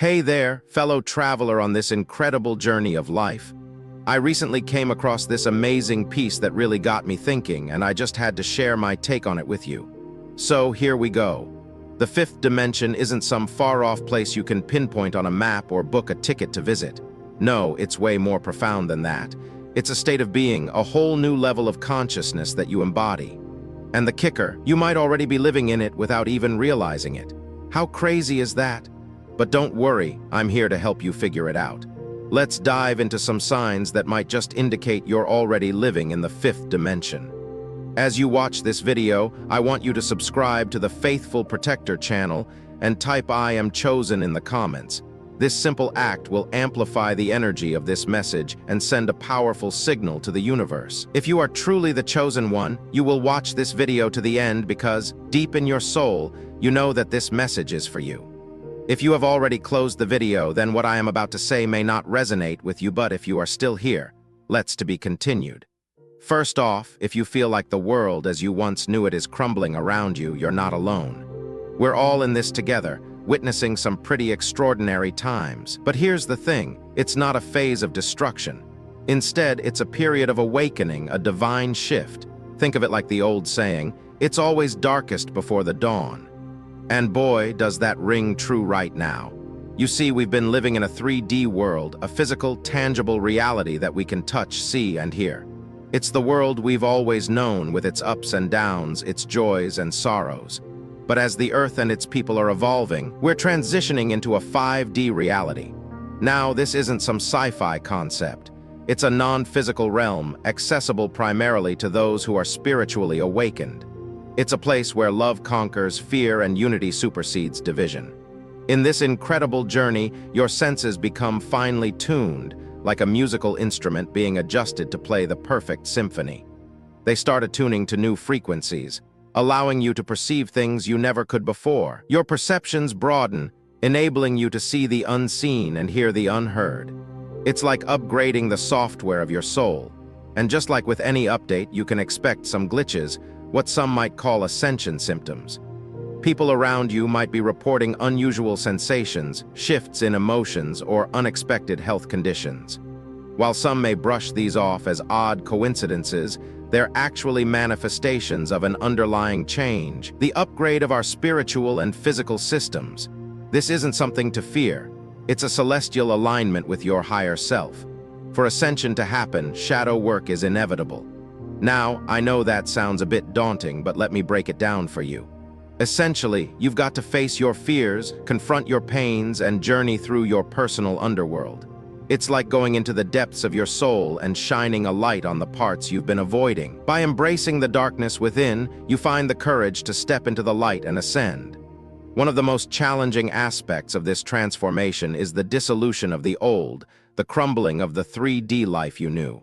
Hey there, fellow traveler on this incredible journey of life. I recently came across this amazing piece that really got me thinking, and I just had to share my take on it with you. So here we go. The fifth dimension isn't some far-off place you can pinpoint on a map or book a ticket to visit. No, it's way more profound than that. It's a state of being, a whole new level of consciousness that you embody. And the kicker, you might already be living in it without even realizing it. How crazy is that? But don't worry, I'm here to help you figure it out. Let's dive into some signs that might just indicate you're already living in the fifth dimension. As you watch this video, I want you to subscribe to the Faithful Protector channel and type "I am chosen" in the comments. This simple act will amplify the energy of this message and send a powerful signal to the universe. If you are truly the chosen one, you will watch this video to the end because, deep in your soul, you know that this message is for you. If you have already closed the video, then what I am about to say may not resonate with you, but if you are still here, let's to be continued. First off, if you feel like the world as you once knew it is crumbling around you, you're not alone. We're all in this together, witnessing some pretty extraordinary times. But here's the thing, it's not a phase of destruction. Instead, it's a period of awakening, a divine shift. Think of it like the old saying, it's always darkest before the dawn. And boy, does that ring true right now. You see, we've been living in a 3D world, a physical, tangible reality that we can touch, see, and hear. It's the world we've always known with its ups and downs, its joys and sorrows. But as the Earth and its people are evolving, we're transitioning into a 5D reality. Now, this isn't some sci-fi concept. It's a non-physical realm, accessible primarily to those who are spiritually awakened. It's a place where love conquers fear and unity supersedes division. In this incredible journey, your senses become finely tuned, like a musical instrument being adjusted to play the perfect symphony. They start attuning to new frequencies, allowing you to perceive things you never could before. Your perceptions broaden, enabling you to see the unseen and hear the unheard. It's like upgrading the software of your soul. And just like with any update, you can expect some glitches, what some might call ascension symptoms. People around you might be reporting unusual sensations, shifts in emotions, or unexpected health conditions. While some may brush these off as odd coincidences, they're actually manifestations of an underlying change, the upgrade of our spiritual and physical systems. This isn't something to fear. It's a celestial alignment with your higher self. For ascension to happen, shadow work is inevitable. Now, I know that sounds a bit daunting, but let me break it down for you. Essentially, you've got to face your fears, confront your pains, and journey through your personal underworld. It's like going into the depths of your soul and shining a light on the parts you've been avoiding. By embracing the darkness within, you find the courage to step into the light and ascend. One of the most challenging aspects of this transformation is the dissolution of the old, the crumbling of the 3D life you knew.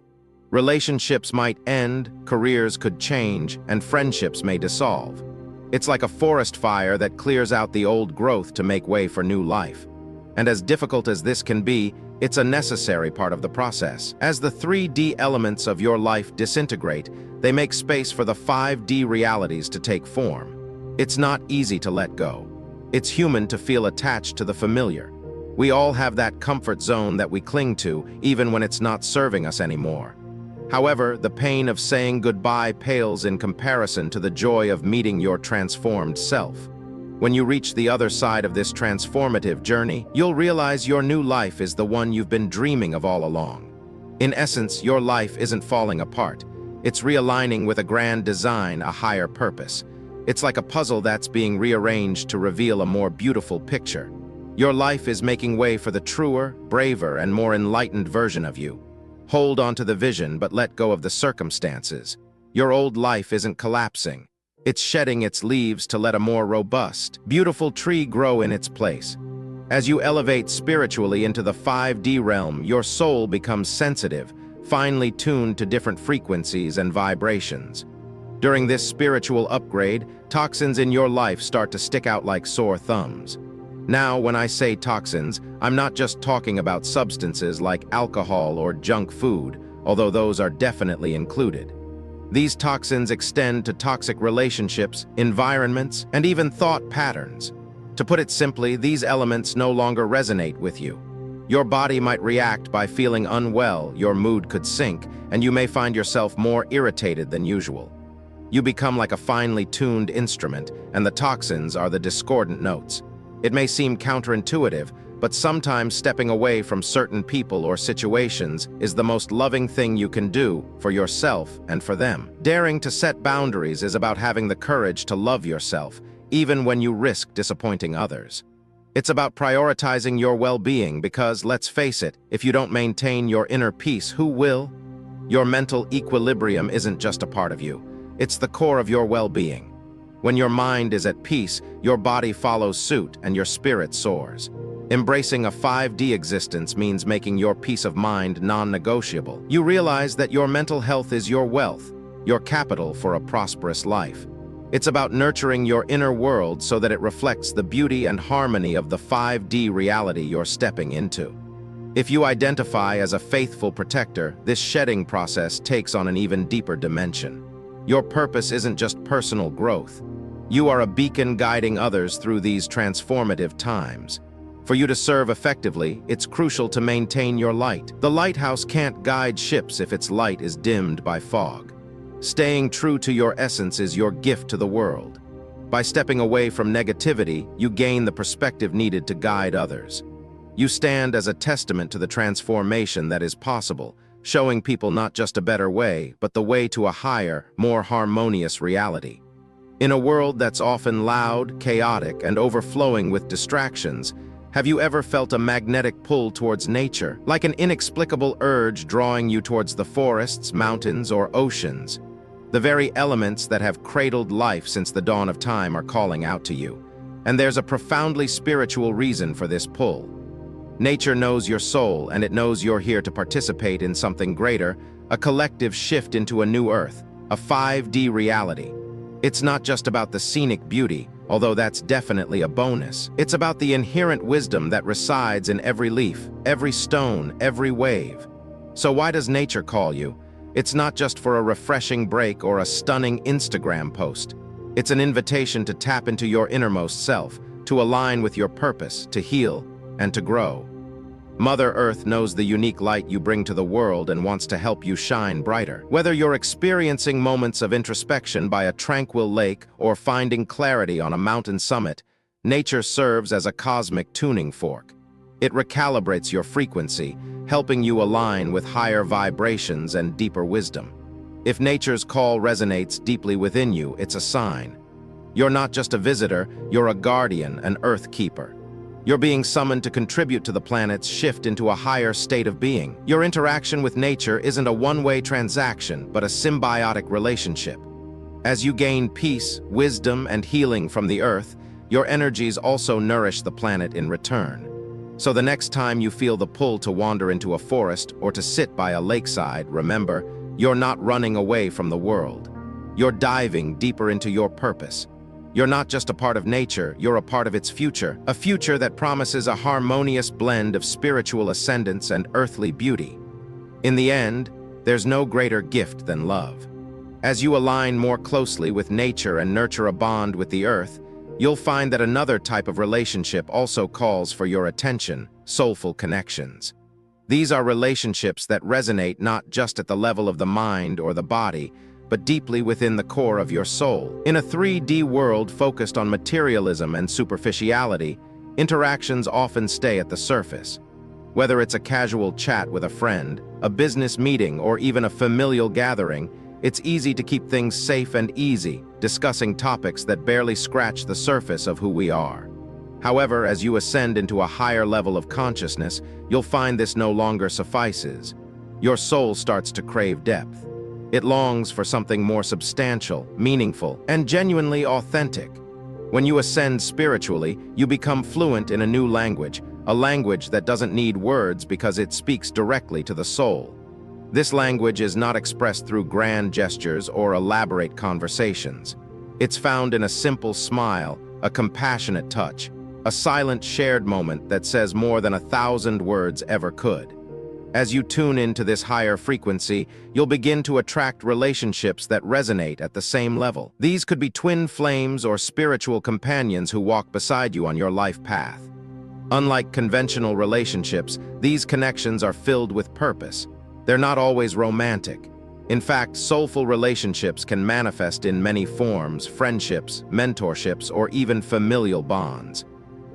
Relationships might end, careers could change, and friendships may dissolve. It's like a forest fire that clears out the old growth to make way for new life. And as difficult as this can be, it's a necessary part of the process. As the 3D elements of your life disintegrate, they make space for the 5D realities to take form. It's not easy to let go. It's human to feel attached to the familiar. We all have that comfort zone that we cling to, even when it's not serving us anymore. However, the pain of saying goodbye pales in comparison to the joy of meeting your transformed self. When you reach the other side of this transformative journey, you'll realize your new life is the one you've been dreaming of all along. In essence, your life isn't falling apart. It's realigning with a grand design, a higher purpose. It's like a puzzle that's being rearranged to reveal a more beautiful picture. Your life is making way for the truer, braver, and more enlightened version of you. Hold on to the vision, but let go of the circumstances. Your old life isn't collapsing. It's shedding its leaves to let a more robust, beautiful tree grow in its place. As you elevate spiritually into the 5D realm, your soul becomes sensitive, finely tuned to different frequencies and vibrations. During this spiritual upgrade, toxins in your life start to stick out like sore thumbs. Now, when I say toxins, I'm not just talking about substances like alcohol or junk food, although those are definitely included. These toxins extend to toxic relationships, environments, and even thought patterns. To put it simply, these elements no longer resonate with you. Your body might react by feeling unwell, your mood could sink, and you may find yourself more irritated than usual. You become like a finely tuned instrument, and the toxins are the discordant notes. It may seem counterintuitive, but sometimes stepping away from certain people or situations is the most loving thing you can do for yourself and for them. Daring to set boundaries is about having the courage to love yourself, even when you risk disappointing others. It's about prioritizing your well-being because, let's face it, if you don't maintain your inner peace, who will? Your mental equilibrium isn't just a part of you. It's the core of your well-being. When your mind is at peace, your body follows suit and your spirit soars. Embracing a 5D existence means making your peace of mind non-negotiable. You realize that your mental health is your wealth, your capital for a prosperous life. It's about nurturing your inner world so that it reflects the beauty and harmony of the 5D reality you're stepping into. If you identify as a faithful protector, this shedding process takes on an even deeper dimension. Your purpose isn't just personal growth. You are a beacon guiding others through these transformative times. For you to serve effectively, it's crucial to maintain your light. The lighthouse can't guide ships if its light is dimmed by fog. Staying true to your essence is your gift to the world. By stepping away from negativity, you gain the perspective needed to guide others. You stand as a testament to the transformation that is possible, showing people not just a better way, but the way to a higher, more harmonious reality. In a world that's often loud, chaotic, and overflowing with distractions, have you ever felt a magnetic pull towards nature, like an inexplicable urge drawing you towards the forests, mountains, or oceans? The very elements that have cradled life since the dawn of time are calling out to you. And there's a profoundly spiritual reason for this pull. Nature knows your soul, and it knows you're here to participate in something greater, a collective shift into a new earth, a 5D reality. It's not just about the scenic beauty, although that's definitely a bonus. It's about the inherent wisdom that resides in every leaf, every stone, every wave. So why does nature call you? It's not just for a refreshing break or a stunning Instagram post. It's an invitation to tap into your innermost self, to align with your purpose, to heal, and to grow. Mother Earth knows the unique light you bring to the world and wants to help you shine brighter. Whether you're experiencing moments of introspection by a tranquil lake or finding clarity on a mountain summit, nature serves as a cosmic tuning fork. It recalibrates your frequency, helping you align with higher vibrations and deeper wisdom. If nature's call resonates deeply within you, it's a sign. You're not just a visitor, you're a guardian, an earth keeper. You're being summoned to contribute to the planet's shift into a higher state of being. Your interaction with nature isn't a one-way transaction, but a symbiotic relationship. As you gain peace, wisdom, and healing from the earth, your energies also nourish the planet in return. So the next time you feel the pull to wander into a forest or to sit by a lakeside, remember, you're not running away from the world. You're diving deeper into your purpose. You're not just a part of nature, you're a part of its future, a future that promises a harmonious blend of spiritual ascendance and earthly beauty. In the end, there's no greater gift than love. As you align more closely with nature and nurture a bond with the earth, you'll find that another type of relationship also calls for your attention: soulful connections. These are relationships that resonate not just at the level of the mind or the body, but deeply within the core of your soul. In a 3D world focused on materialism and superficiality, interactions often stay at the surface. Whether it's a casual chat with a friend, a business meeting, or even a familial gathering, it's easy to keep things safe and easy, discussing topics that barely scratch the surface of who we are. However, as you ascend into a higher level of consciousness, you'll find this no longer suffices. Your soul starts to crave depth. It longs for something more substantial, meaningful, and genuinely authentic. When you ascend spiritually, you become fluent in a new language, a language that doesn't need words because it speaks directly to the soul. This language is not expressed through grand gestures or elaborate conversations. It's found in a simple smile, a compassionate touch, a silent shared moment that says more than 1,000 words ever could. As you tune into this higher frequency, you'll begin to attract relationships that resonate at the same level. These could be twin flames or spiritual companions who walk beside you on your life path. Unlike conventional relationships, these connections are filled with purpose. They're not always romantic. In fact, soulful relationships can manifest in many forms: friendships, mentorships, or even familial bonds.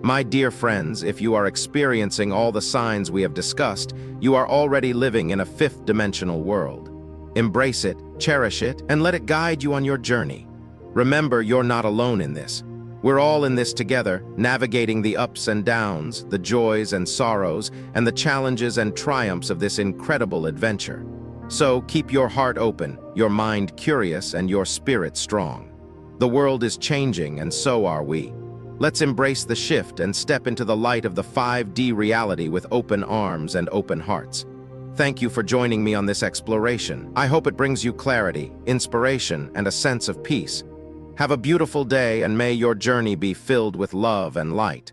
My dear friends, if you are experiencing all the signs we have discussed, you are already living in a fifth-dimensional world. Embrace it, cherish it, and let it guide you on your journey. Remember, you're not alone in this. We're all in this together, navigating the ups and downs, the joys and sorrows, and the challenges and triumphs of this incredible adventure. So keep your heart open, your mind curious, and your spirit strong. The world is changing, and so are we. Let's embrace the shift and step into the light of the 5D reality with open arms and open hearts. Thank you for joining me on this exploration. I hope it brings you clarity, inspiration, and a sense of peace. Have a beautiful day, and may your journey be filled with love and light.